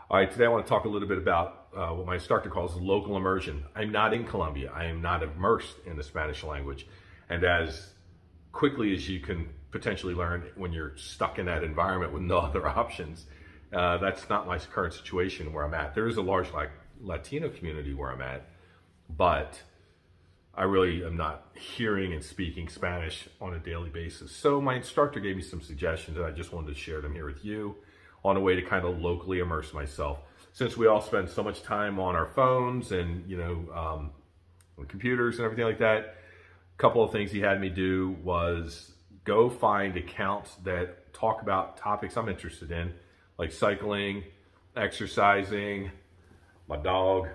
All right, today I want to talk a little bit about what my instructor calls local immersion. I'm not in Colombia. I am not immersed in the Spanish language. And as quickly as you can potentially learn when you're stuck in that environment with no other options, that's not my current situation where I'm at. There is a large Latino community where I'm at, but I really am not hearing and speaking Spanish on a daily basis. So my instructor gave me some suggestions and I just wanted to share them here with you on a way to kind of locally immerse myself. Since we all spend so much time on our phones and, on computers and everything like that, a couple of things he had me do was go find accounts that talk about topics I'm interested in, like cycling, exercising, my dog,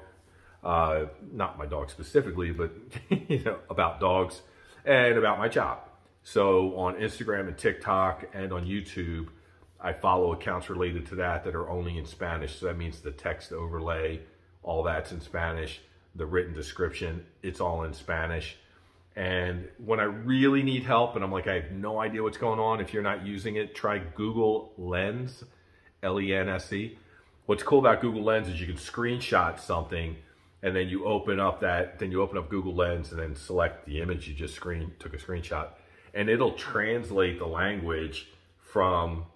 not my dog specifically, but about dogs and about my job. So on Instagram and TikTok and on YouTube, I follow accounts related to that are only in Spanish. So that means the text overlay, all that's in Spanish. The written description, it's all in Spanish. And when I really need help and I'm like, I have no idea what's going on, if you're not using it, try Google Lens, L-E-N-S-E. What's cool about Google Lens is you can screenshot something and then you open up Google Lens and then select the image you just took a screenshot. And it'll translate the language from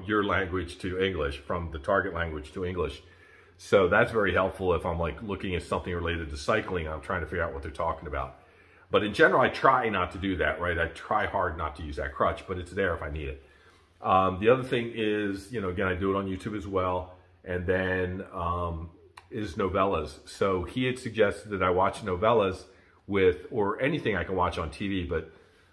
your language to English, from the target language to English. So that's very helpful if I'm like looking at something related to cycling, I'm trying to figure out what they're talking about. But in general, I try not to do that, right? I try hard not to use that crutch, but it's there if I need it. The other thing is, again, I do it on YouTube as well. And then is novellas. So he had suggested that I watch novellas or anything I can watch on TV, but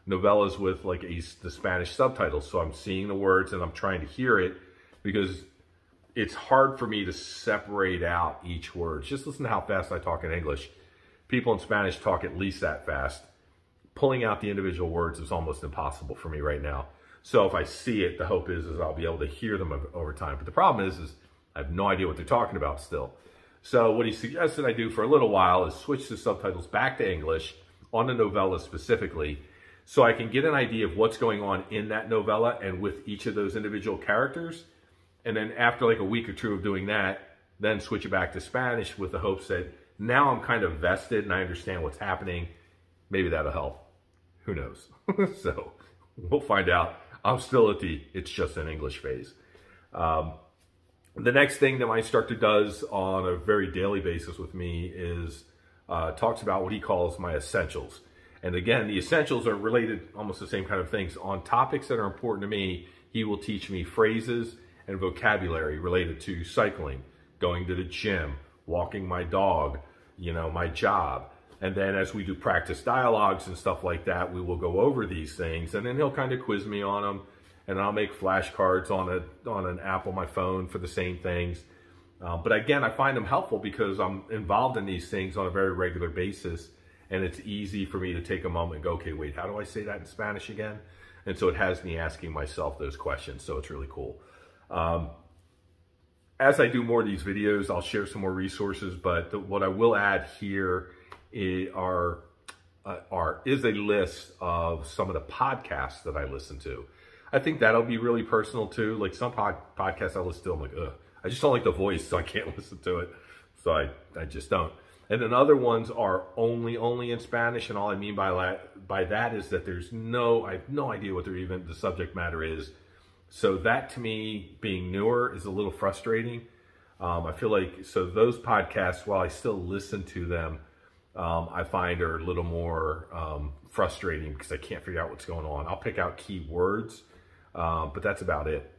novellas with like the Spanish subtitles. So I'm seeing the words and I'm trying to hear it because it's hard for me to separate out each word. Just listen to how fast I talk in English. People in Spanish talk at least that fast. Pulling out the individual words is almost impossible for me right now. So if I see it, the hope is I'll be able to hear them over time. But the problem is I have no idea what they're talking about still. So what he suggested I do for a little while is switch the subtitles back to English on the novella specifically, so I can get an idea of what's going on in that novella and with each of those individual characters. And then after like a week or two of doing that, then switch it back to Spanish with the hopes that now I'm kind of vested and I understand what's happening. Maybe that'll help. Who knows? So we'll find out. I'm still at it's just an English phase. The next thing that my instructor does on a very daily basis with me is talks about what he calls my essentials. And again, the essentials are related, almost the same kind of things. On topics that are important to me, he will teach me phrases and vocabulary related to cycling, going to the gym, walking my dog, my job. And then as we do practice dialogues and stuff like that, we will go over these things. And then he'll kind of quiz me on them. And I'll make flashcards on an app on my phone for the same things. But again, I find them helpful because I'm involved in these things on a very regular basis. And it's easy for me to take a moment and go, okay, wait, how do I say that in Spanish again? And so it has me asking myself those questions. So it's really cool. As I do more of these videos, I'll share some more resources. But what I will add here is a list of some of the podcasts that I listen to. I think that'll be really personal too. Like some podcasts I listen to, I'm like, ugh, I just don't like the voice, so I can't listen to it. So I just don't. And then other ones are only in Spanish, and all I mean by that is that I have no idea what the subject matter is. So that to me, being newer, is a little frustrating. I feel like, so those podcasts, while I still listen to them, I find are a little more frustrating because I can't figure out what's going on. I'll pick out key words, but that's about it.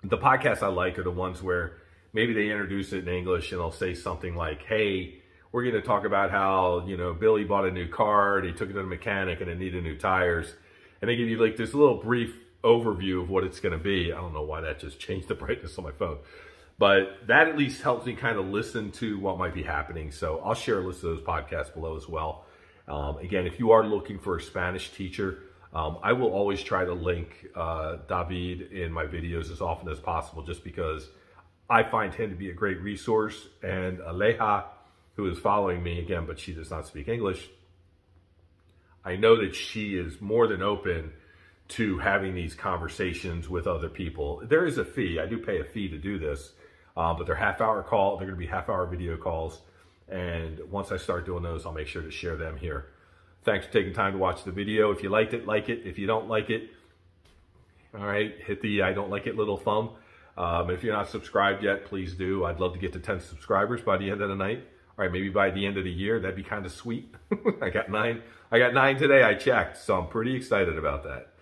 The podcasts I like are the ones where maybe they introduce it in English and they'll say something like, hey, we're going to talk about how, Billy bought a new car, and he took it to the mechanic and it needed new tires. And they give you like this little brief overview of what it's going to be. I don't know why that just changed the brightness on my phone. But that at least helps me kind of listen to what might be happening. So I'll share a list of those podcasts below as well. Again, if you are looking for a Spanish teacher, I will always try to link David in my videos as often as possible, just because I find him to be a great resource. And Aleja, who is following me again, but she does not speak English, I know that she is more than open to having these conversations with other people. There is a fee. I do pay a fee to do this. But they're half-hour call. They're going to be half-hour video calls. And once I start doing those, I'll make sure to share them here. Thanks for taking time to watch the video. If you liked it, like it. If you don't like it, all right, hit the I don't like it little thumb. If you're not subscribed yet, please do. I'd love to get to 10 subscribers by the end of the night. All right, maybe by the end of the year. That'd be kind of sweet. I got 9 today, I checked, so I'm pretty excited about that.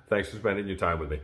Thanks for spending your time with me.